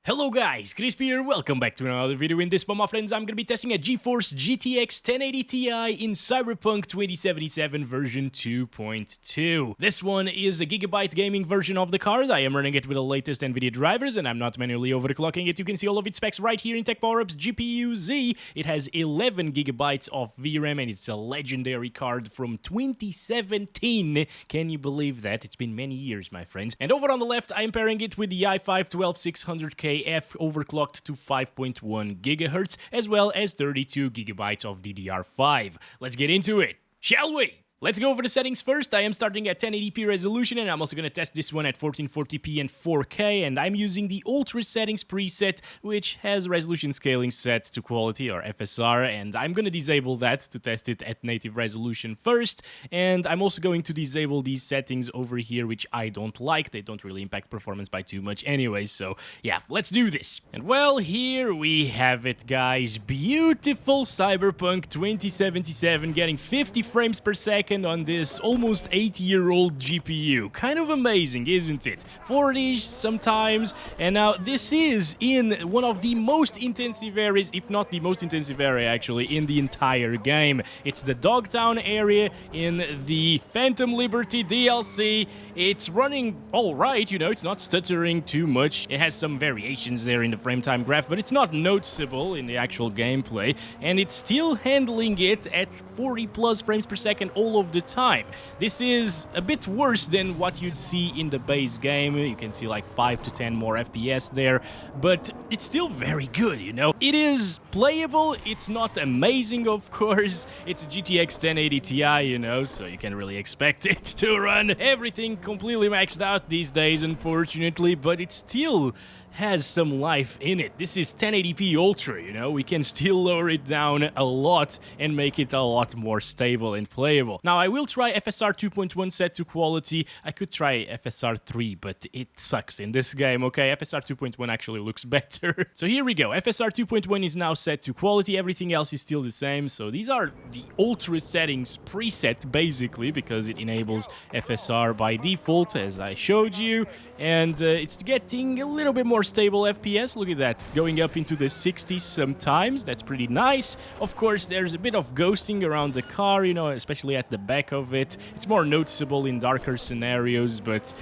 Hello guys, Crispy here, welcome back to another video. In this one, my friends, I'm gonna be testing a GeForce GTX 1080 Ti in Cyberpunk 2077 version 2.2. This one is a Gigabyte gaming version of the card. I am running it with the latest Nvidia drivers and I'm not manually overclocking it. You can see all of its specs right here in Tech Power Ups. GPU Z, it has 11 gigabytes of VRAM and it's a legendary card from 2017. Can you believe that? It's been many years, my friends. And over on the left, I am pairing it with the i5-12600K F overclocked to 5.1 GHz, as well as 32 gigabytes of DDR5. Let's get into it, shall we? Let's go over the settings first. I am starting at 1080p resolution and I'm also going to test this one at 1440p and 4K, and I'm using the Ultra settings preset, which has resolution scaling set to quality or FSR, and I'm going to disable that to test it at native resolution first, and I'm also going to disable these settings over here, which I don't like. They don't really impact performance by too much anyway, so yeah, let's do this. And well, here we have it, guys. Beautiful Cyberpunk 2077 getting 50 frames per second on this almost 8-year-old GPU. Kind of amazing, isn't it? 40-ish sometimes, and now this is in one of the most intensive areas, if not the most intensive area actually, in the entire game. It's the Dogtown area in the Phantom Liberty DLC. It's running alright, you know, it's not stuttering too much. It has some variations there in the frame time graph, but it's not noticeable in the actual gameplay, and it's still handling it at 40 plus frames per second all of the time. This is a bit worse than what you'd see in the base game. You can see like 5 to 10 more FPS there, but it's still very good, you know. It is playable, it's not amazing, of course. It's a GTX 1080 Ti, you know, so you can really expect it to run everything completely maxed out these days, unfortunately, but it still has some life in it. This is 1080p Ultra, you know, we can still lower it down a lot and make it a lot more stable and playable. Now, I will try FSR 2.1 set to quality. I could try FSR 3, but it sucks in this game, okay? FSR 2.1 actually looks better. So here we go. FSR 2.1 is now set to quality. Everything else is still the same. So these are the Ultra settings preset, basically, because it enables FSR by default, as I showed you. And it's getting a little bit more stable FPS. Look at that, going up into the 60s sometimes. That's pretty nice. Of course, there's a bit of ghosting around the car, you know, especially at the back of it. It's more noticeable in darker scenarios, but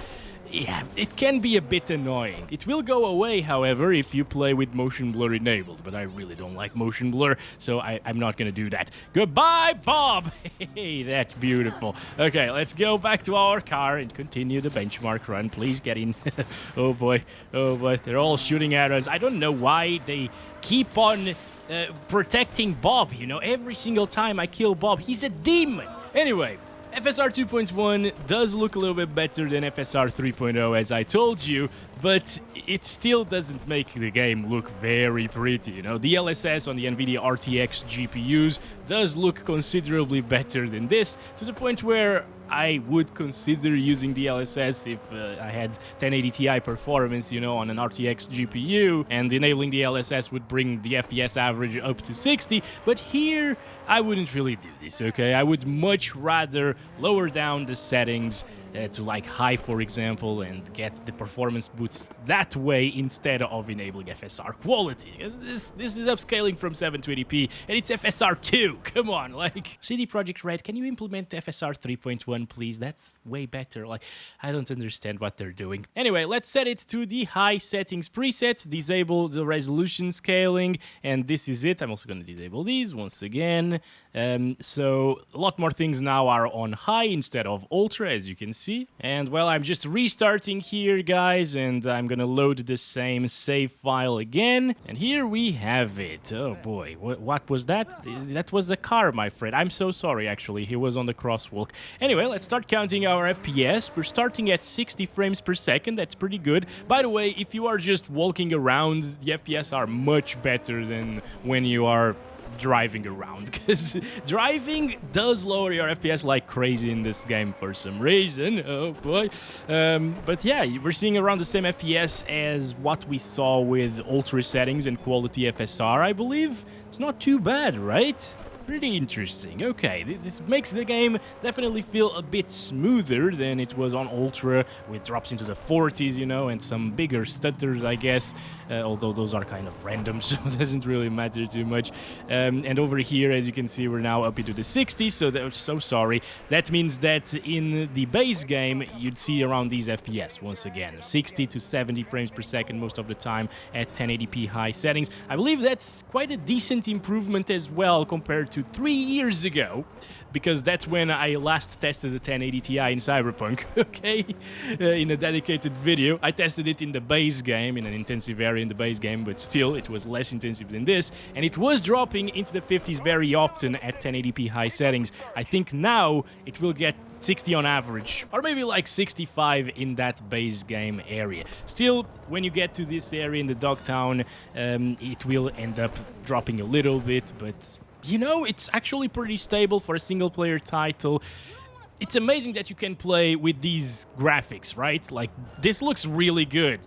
yeah, it can be a bit annoying. It will go away, however, if you play with motion blur enabled, but I really don't like motion blur, so I'm not gonna do that. Goodbye, Bob! Hey, that's beautiful. Okay, let's go back to our car and continue the benchmark run. Please get in. Oh boy, they're all shooting at us. I don't know why they keep on protecting Bob, you know. Every single time I kill Bob, he's a demon. Anyway, FSR 2.1 does look a little bit better than FSR 3.0, as I told you, but it still doesn't make the game look very pretty, you know. The DLSS on the Nvidia RTX GPUs does look considerably better than this, to the point where I would consider using DLSS if I had 1080 Ti performance, you know, on an RTX GPU, and enabling DLSS would bring the FPS average up to 60, but here I wouldn't really do this, okay? I would much rather lower down the settings to like high, for example, and get the performance boost that way instead of enabling FSR quality. This is upscaling from 720p and it's FSR2. Come on, like, CD Projekt Red, can you implement FSR 3.1, please? That's way better. Like, I don't understand what they're doing. Anyway, let's set it to the high settings preset, disable the resolution scaling, and this is it. I'm also going to disable these once again. So a lot more things now are on high instead of ultra, as you can see. And well, I'm just restarting here, guys, and I'm gonna load the same save file again. And here we have it. Oh boy, what was that? That was the car, my friend. I'm so sorry, actually. He was on the crosswalk. Anyway, let's start counting our FPS. We're starting at 60 frames per second. That's pretty good. By the way, if you are just walking around, the FPS are much better than when you are driving around, because driving does lower your FPS like crazy in this game for some reason. Oh boy. But yeah, we're seeing around the same FPS as what we saw with Ultra settings and quality FSR, I believe. It's not too bad, right? Pretty interesting. Okay, this makes the game definitely feel a bit smoother than it was on Ultra, with drops into the 40s, you know, and some bigger stutters, I guess, although those are kind of random, so it doesn't really matter too much. And over here, as you can see, we're now up into the 60s, so sorry. That means that in the base game, you'd see around these FPS, once again, 60 to 70 frames per second most of the time at 1080p high settings. I believe that's quite a decent improvement as well compared to 3 years ago, because that's when I last tested the 1080 Ti in Cyberpunk, okay? In a dedicated video. I tested it in the base game, in an intensive area in the base game, but still, it was less intensive than this, and it was dropping into the 50s very often at 1080p high settings. I think now it will get 60 on average, or maybe like 65 in that base game area. Still, when you get to this area in the Dogtown, it will end up dropping a little bit, but you know, it's actually pretty stable for a single-player title. It's amazing that you can play with these graphics, right? Like, this looks really good.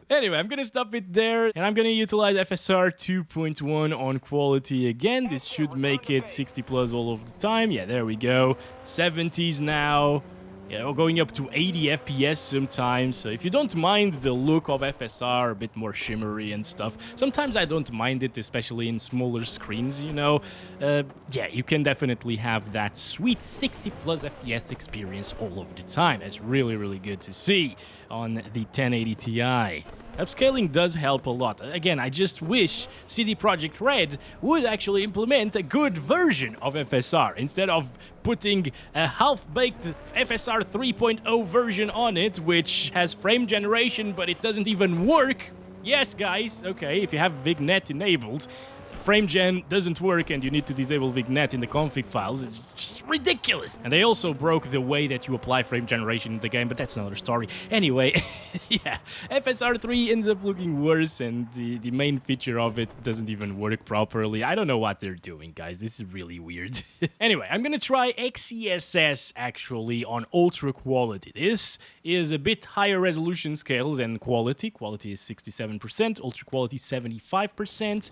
Anyway, I'm gonna stop it there, and I'm gonna utilize FSR 2.1 on quality again. This should make it 60 plus all of the time. Yeah, there we go. 70s now. Yeah, going up to 80 FPS sometimes. So if you don't mind the look of FSR, a bit more shimmery and stuff, sometimes I don't mind it, especially in smaller screens, you know. Yeah, you can definitely have that sweet 60 plus FPS experience all of the time. That's really, really good to see on the 1080 Ti. Upscaling does help a lot. Again, I just wish CD Projekt Red would actually implement a good version of FSR instead of putting a half-baked FSR 3.0 version on it, which has frame generation, but it doesn't even work. Yes, guys, okay, if you have VigNet enabled, frame gen doesn't work and you need to disable VigNet in the config files. It's just ridiculous. And they also broke the way that you apply frame generation in the game, but that's another story. Anyway, yeah, FSR3 ends up looking worse, and the main feature of it doesn't even work properly. I don't know what they're doing, guys. This is really weird. Anyway, I'm gonna try XeSS actually on ultra quality. This is a bit higher resolution scale than quality. Quality is 67%, ultra quality 75%.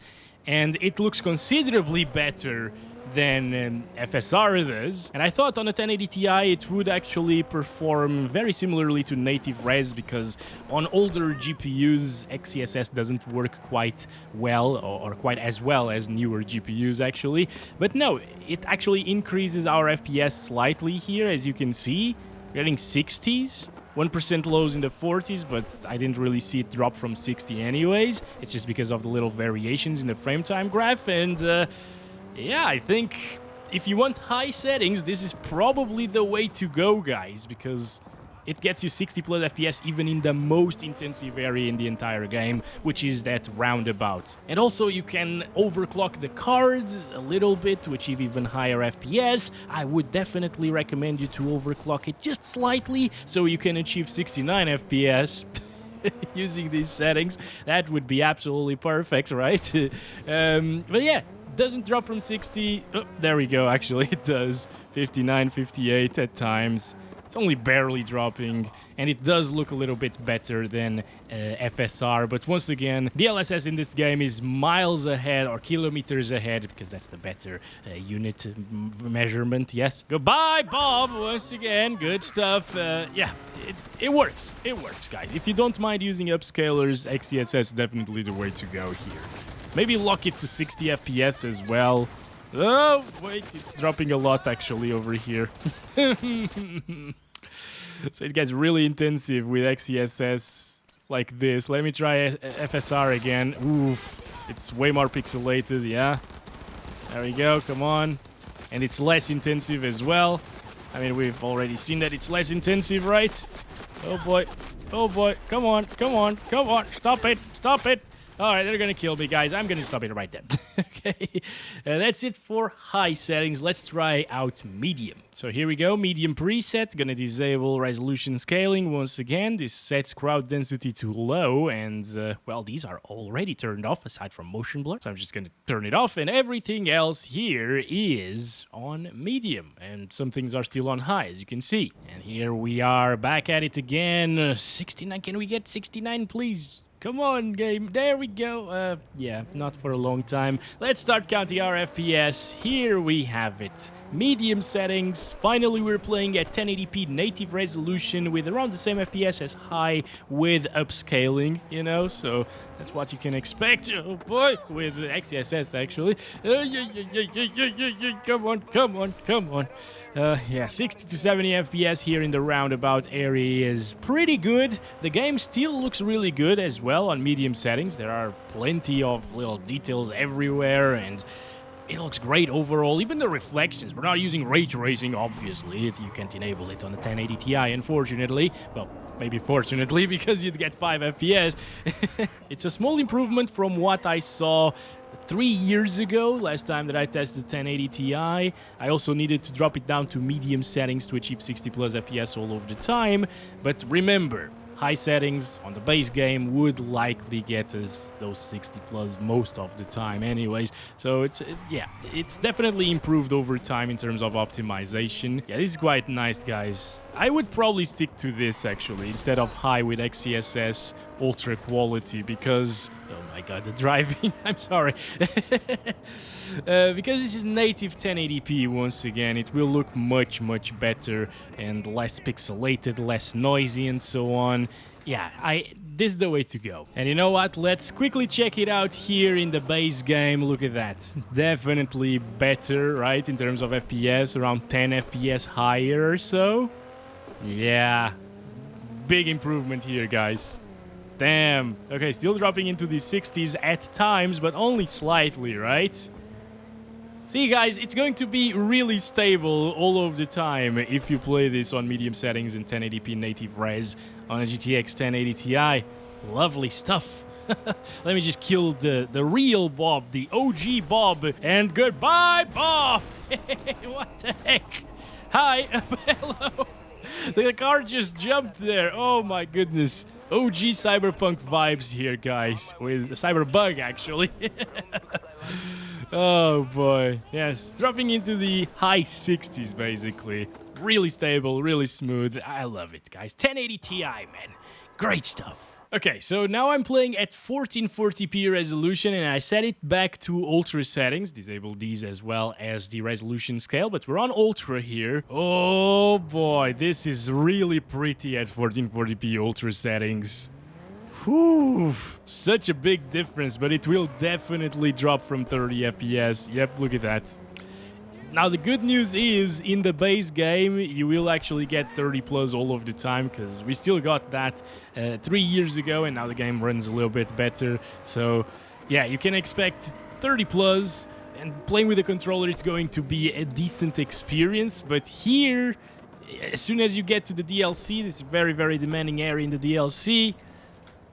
And it looks considerably better than FSR does. And I thought on a 1080 Ti it would actually perform very similarly to native res, because on older GPUs XeSS doesn't work quite well, or quite as well as newer GPUs actually. But no, it actually increases our FPS slightly here, as you can see. We're getting 60s. 1% lows in the 40s, but I didn't really see it drop from 60 anyways. It's just because of the little variations in the frame time graph, and yeah, I think if you want high settings, this is probably the way to go, guys, because it gets you 60 plus FPS even in the most intensive area in the entire game, which is that roundabout. And also you can overclock the cards a little bit to achieve even higher FPS. I would definitely recommend you to overclock it just slightly so you can achieve 69 FPS. Using these settings. That would be absolutely perfect, right? But yeah, doesn't drop from 60. Oh, there we go, actually it does. 59, 58 at times. It's only barely dropping, and it does look a little bit better than FSR, but once again, the DLSS in this game is miles ahead, or kilometers ahead, because that's the better unit measurement, yes. Goodbye, Bob, once again, good stuff. Yeah, it works, guys. If you don't mind using upscalers, XeSS is definitely the way to go here. Maybe lock it to 60 FPS as well. Oh, wait, it's dropping a lot actually over here. So it gets really intensive with XeSS like this. Let me try FSR again. Oof, it's way more pixelated, yeah. There we go, come on. And it's less intensive as well. I mean, we've already seen that it's less intensive, right? Oh boy, come on, stop it. Alright, they're gonna kill me, guys. I'm gonna stop it right there. Okay, that's it for high settings. Let's try out medium. So here we go, medium preset. Gonna disable resolution scaling once again. This sets crowd density to low, and well, these are already turned off aside from motion blur. So I'm just gonna turn it off, and everything else here is on medium, and some things are still on high, as you can see. And here we are back at it again. 69. Can we get 69, please? Come on, game. There we go. Yeah, not for a long time. Let's start counting our FPS. Here we have it. Medium settings. Finally, we're playing at 1080p native resolution with around the same FPS as high with upscaling, you know, so that's what you can expect. Oh boy, with XeSS actually. Come on, come on, come on. Yeah, 60 to 70 FPS here in the roundabout area is pretty good. The game still looks really good as well on medium settings. There are plenty of little details everywhere and it looks great overall. Even the reflections. We're not using ray tracing, obviously. You can't enable it on the 1080 Ti, unfortunately. Well, maybe fortunately, because you'd get 5 FPS. It's a small improvement from what I saw 3 years ago, last time that I tested 1080 Ti. I also needed to drop it down to medium settings to achieve 60 plus FPS all of the time. But remember, high settings on the base game would likely get us those 60 plus most of the time anyways. So it's definitely improved over time in terms of optimization. Yeah, this is quite nice, guys. I would probably stick to this actually instead of high with XeSS ultra quality because, oh my god, the driving, I'm sorry. Because this is native 1080p once again, it will look much better and less pixelated, less noisy and so on. Yeah, this is the way to go. And you know what? Let's quickly check it out here in the base game. Look at that. Definitely better, right? In terms of FPS, around 10 FPS higher or so. Yeah, big improvement here, guys. Damn. Okay, still dropping into the 60s at times, but only slightly, right? See, guys, it's going to be really stable all of the time if you play this on medium settings in 1080p native res on a GTX 1080 Ti. Lovely stuff. Let me just kill the real Bob, the OG Bob, and goodbye, Bob! What the heck? Hi, hello. The car just jumped there. Oh my goodness. OG Cyberpunk vibes here, guys. With Cyberbug, actually. Oh boy. Yes, dropping into the high 60s, basically. Really stable, really smooth. I love it, guys. 1080 Ti, man. Great stuff. Okay, so now I'm playing at 1440p resolution and I set it back to ultra settings. Disable these as well as the resolution scale, but we're on ultra here. Oh boy, this is really pretty at 1440p ultra settings. Whew, such a big difference, but it will definitely drop from 30 FPS. Yep, look at that. Now, the good news is, in the base game, you will actually get 30 plus all of the time, because we still got that 3 years ago, and now the game runs a little bit better. So, yeah, you can expect 30 plus, and playing with the controller, it's going to be a decent experience. But here, as soon as you get to the DLC, this very demanding area in the DLC,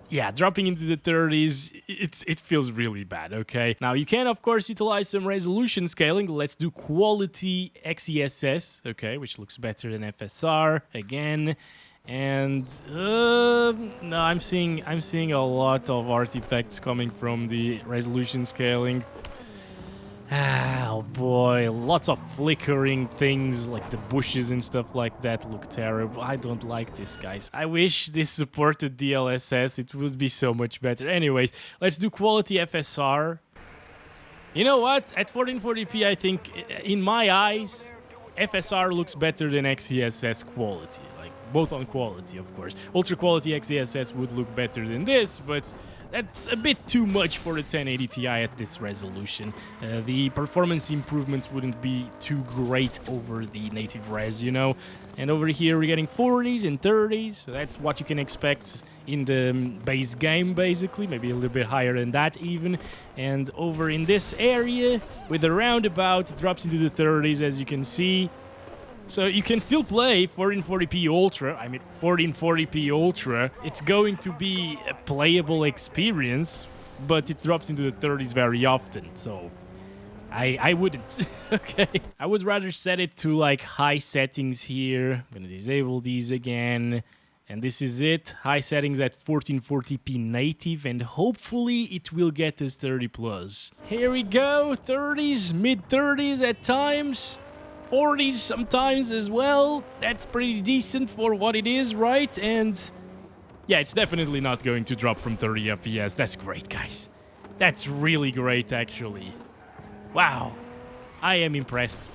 yeah, dropping into the 30s, it feels really bad, okay? Now, you can, of course, utilize some resolution scaling. Let's do quality XeSS, okay, which looks better than FSR, again. And, no, I'm seeing a lot of artifacts coming from the resolution scaling. Oh boy, lots of flickering things like the bushes and stuff like that look terrible. I don't like this, guys. I wish this supported DLSS. It would be so much better. Anyways, let's do quality FSR. You know what? At 1440p, I think, in my eyes, FSR looks better than XeSS quality. Like, both on quality, of course. Ultra quality XeSS would look better than this, but that's a bit too much for a 1080 Ti at this resolution. The performance improvements wouldn't be too great over the native res, you know. And over here we're getting 40s and 30s, so that's what you can expect in the base game, basically. Maybe a little bit higher than that even. And over in this area, with the roundabout, it drops into the 30s, as you can see. So you can still play 1440p Ultra. I mean, 1440p Ultra. It's going to be a playable experience, but it drops into the 30s very often. So I wouldn't. Okay. I would rather set it to like high settings here. I'm gonna disable these again. And this is it. High settings at 1440p native, and hopefully it will get us 30 plus. Here we go. 30s, mid 30s at times. 40s sometimes as well. That's pretty decent for what it is, right? And Yeah, it's definitely not going to drop from 30 FPS. That's great, guys. That's really great, actually. Wow. I am impressed.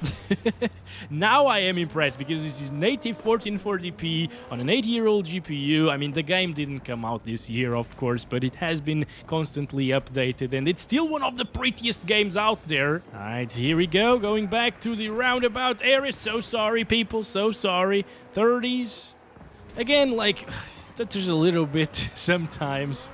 Now I am impressed because this is native 1440p on an 8-year-old GPU. I mean, the game didn't come out this year, of course, but it has been constantly updated, and it's still one of the prettiest games out there. All right, here we go. Going back to the roundabout area. So sorry, people. So sorry. 30s. Again, like, stutters a little bit sometimes.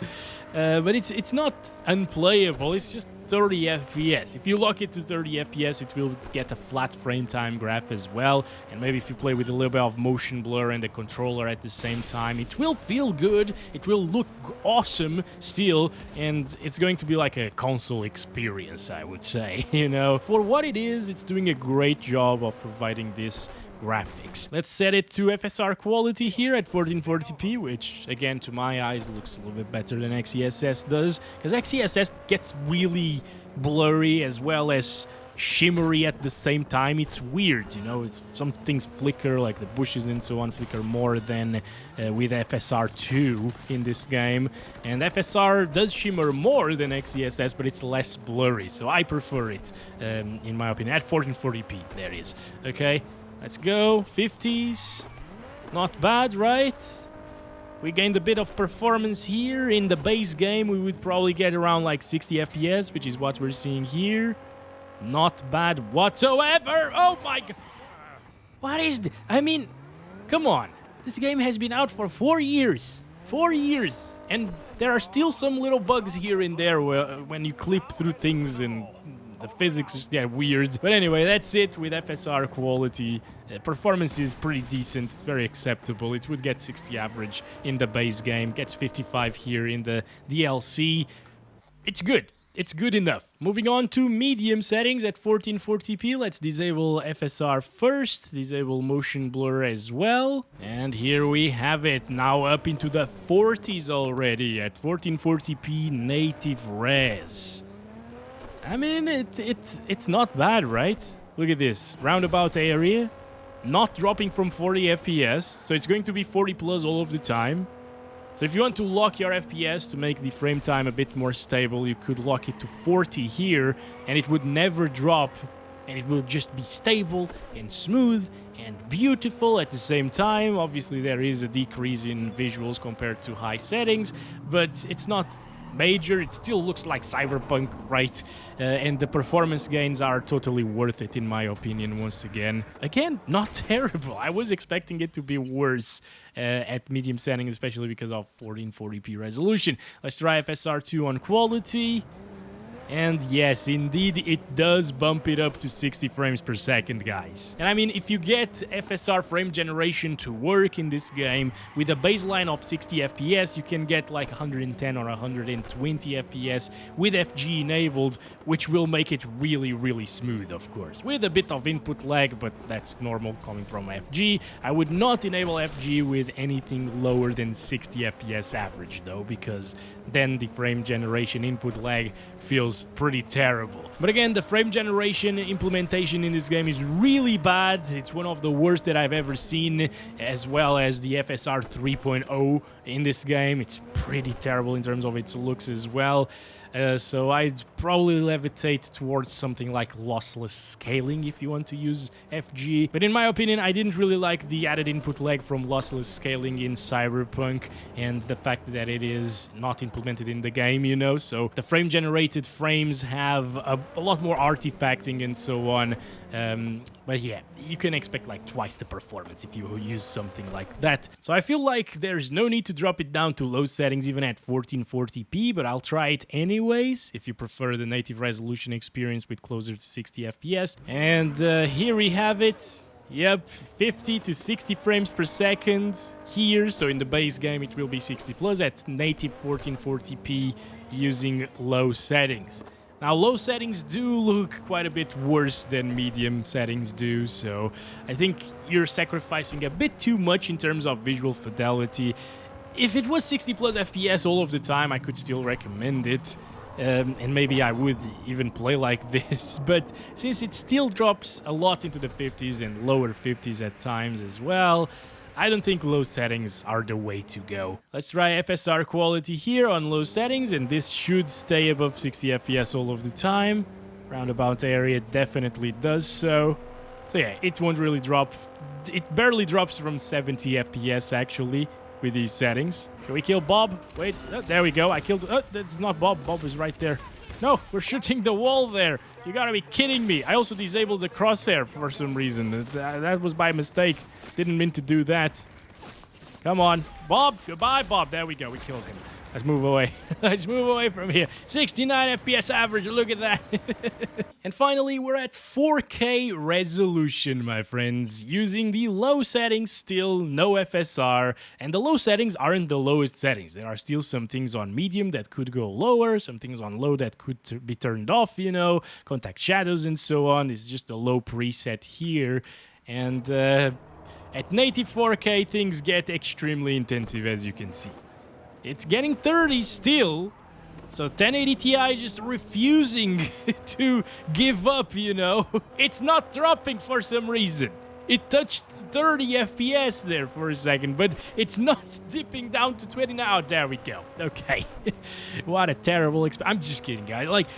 But it's not unplayable. It's just 30 FPS. If you lock it to 30 FPS, it will get a flat frame time graph as well. And maybe if you play with a little bit of motion blur and the controller at the same time, it will feel good. It will look awesome still. And it's going to be like a console experience, I would say. You know, for what it is, it's doing a great job of providing this graphics. Let's set it to FSR quality here at 1440p, which again to my eyes looks a little bit better than XeSS does, because XeSS gets really blurry as well as shimmery at the same time. It's weird, you know, it's some things flicker, like the bushes and so on flicker more than with FSR2 in this game, and FSR does shimmer more than XeSS, but it's less blurry, so I prefer it in my opinion at 1440p. There it is. Okay, let's go. 50s. Not bad, right? We gained a bit of performance here. In the base game, we would probably get around like 60 FPS, which is what we're seeing here. Not bad whatsoever. Oh my god. What is this? I mean, come on. This game has been out for 4 years. 4 years. And there are still some little bugs here and there when you clip through things and the physics just get weird. But anyway, that's it with FSR quality. Performance is pretty decent, very acceptable. It would get 60 average in the base game, gets 55 here in the DLC. It's good. It's good enough. Moving on to medium settings at 1440p. Let's disable FSR first, disable motion blur as well. And here we have it, now up into the 40s already at 1440p native res. I mean, it's not bad, right? Look at this, roundabout area, not dropping from 40 FPS, so it's going to be 40 plus all of the time. So if you want to lock your FPS to make the frame time a bit more stable, you could lock it to 40 here, and it would never drop, and it will just be stable and smooth and beautiful at the same time. Obviously, there is a decrease in visuals compared to high settings, but it's not major. It still looks like Cyberpunk, right? And the performance gains are totally worth it, in my opinion, once again. Again, not terrible. I was expecting it to be worse at medium setting, especially because of 1440p resolution. Let's try FSR2 on quality. And yes, indeed, it does bump it up to 60 frames per second, guys. And I mean, if you get FSR frame generation to work in this game, with a baseline of 60 FPS, you can get like 110 or 120 FPS with FG enabled, which will make it really, really smooth, of course. With a bit of input lag, but that's normal coming from FG. I would not enable FG with anything lower than 60 FPS average, though, because then the frame generation input lag feels pretty terrible. But again, the frame generation implementation in this game is really bad. It's one of the worst that I've ever seen, as well as the FSR 3.0 in this game. It's pretty terrible in terms of its looks as well. So I'd probably levitate towards something like lossless scaling if you want to use FG. But in my opinion, I didn't really like the added input lag from lossless scaling in Cyberpunk, and the fact that it is not implemented in the game, you know. So the frame generated frames have a lot more artifacting and so on. But yeah, you can expect like twice the performance if you use something like that. So I feel like there's no need to drop it down to low settings even at 1440p, but I'll try it anyways if you prefer the native resolution experience with closer to 60 FPS. And here we have it. Yep, 50 to 60 frames per second here. So in the base game it will be 60 plus at native 1440p using low settings. Now, low settings do look quite a bit worse than medium settings do, so I think you're sacrificing a bit too much in terms of visual fidelity. If it was 60 plus FPS all of the time, I could still recommend it, and maybe I would even play like this, but since it still drops a lot into the 50s and lower 50s at times as well, I don't think low settings are the way to go. Let's try FSR quality here on low settings, and this should stay above 60 FPS all of the time. Roundabout area definitely does so. So yeah, it won't really drop. It barely drops from 70 FPS actually with these settings. Shall we kill Bob? Wait, oh, there we go. I killed... Oh, that's not Bob. Bob is right there. No, we're shooting the wall there. You gotta be kidding me. I also disabled the crosshair for some reason. That was by mistake. Didn't mean to do that. Come on. Bob. Goodbye, Bob. There we go. We killed him. Let's move away. Let's move away from here. 69 FPS average. Look at that. And finally, we're at 4K resolution, my friends. Using the low settings still, no FSR. And the low settings aren't the lowest settings. There are still some things on medium that could go lower. Some things on low that could be turned off, you know. Contact shadows and so on. It's just a low preset here. And at native 4K, things get extremely intensive, as you can see. It's getting 30 still, so 1080 Ti just refusing to give up, you know. It's not dropping for some reason. It touched 30 FPS there for a second, but it's not dipping down to 20 now. Oh, there we go. Okay. What a terrible I'm just kidding, guys. Like,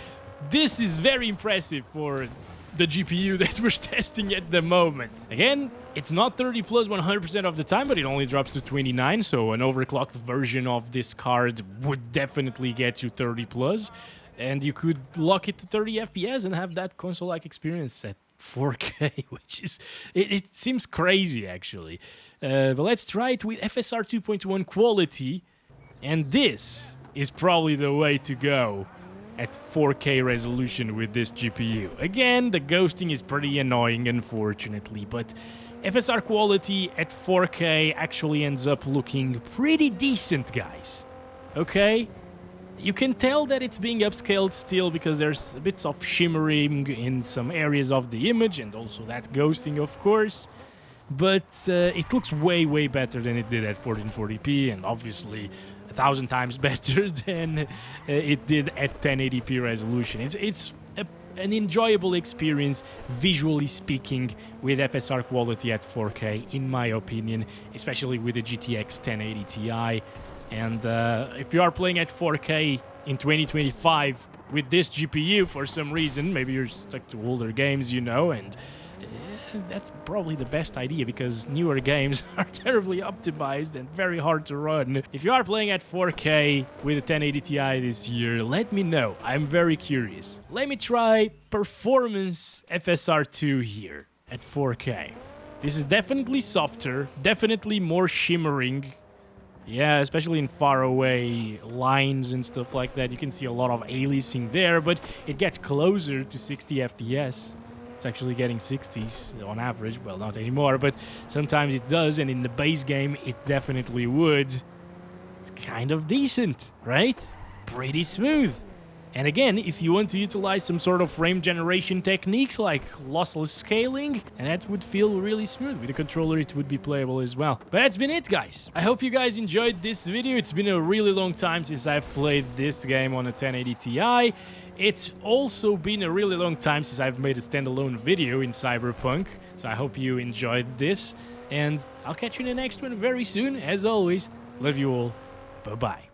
this is very impressive for the GPU that we're testing at the moment. Again, it's not 30 plus 100% of the time, but it only drops to 29, so an overclocked version of this card would definitely get you 30 plus, and you could lock it to 30 FPS and have that console-like experience at 4K, which is... It seems crazy, actually. But let's try it with FSR 2.1 quality, and this is probably the way to go at 4K resolution with this GPU. Again, the ghosting is pretty annoying, unfortunately, but FSR quality at 4K actually ends up looking pretty decent, guys. Okay? You can tell that it's being upscaled still because there's a bit of shimmering in some areas of the image, and also that ghosting, of course. But it looks way, way better than it did at 1440p, and obviously 1,000 times better than it did at 1080p resolution. It's an enjoyable experience, visually speaking, with FSR quality at 4K, in my opinion, especially with the GTX 1080 Ti. And if you are playing at 4K in 2025 with this GPU for some reason, maybe you're stuck to older games, you know, and that's probably the best idea because newer games are terribly optimized and very hard to run. If you are playing at 4K with a 1080 Ti this year, let me know. I'm very curious. Let me try Performance FSR2 here at 4K. This is definitely softer, definitely more shimmering. Yeah, especially in faraway lines and stuff like that. You can see a lot of aliasing there, but it gets closer to 60 FPS. It's actually getting 60s on average. Well, not anymore, but sometimes it does, and in the base game, it definitely would. It's kind of decent, right? Pretty smooth. And again, if you want to utilize some sort of frame generation techniques like lossless scaling, and that would feel really smooth. With the controller, it would be playable as well. But that's been it, guys. I hope you guys enjoyed this video. It's been a really long time since I've played this game on a 1080 Ti. It's also been a really long time since I've made a standalone video in Cyberpunk. So I hope you enjoyed this. And I'll catch you in the next one very soon. As always, love you all. Bye-bye.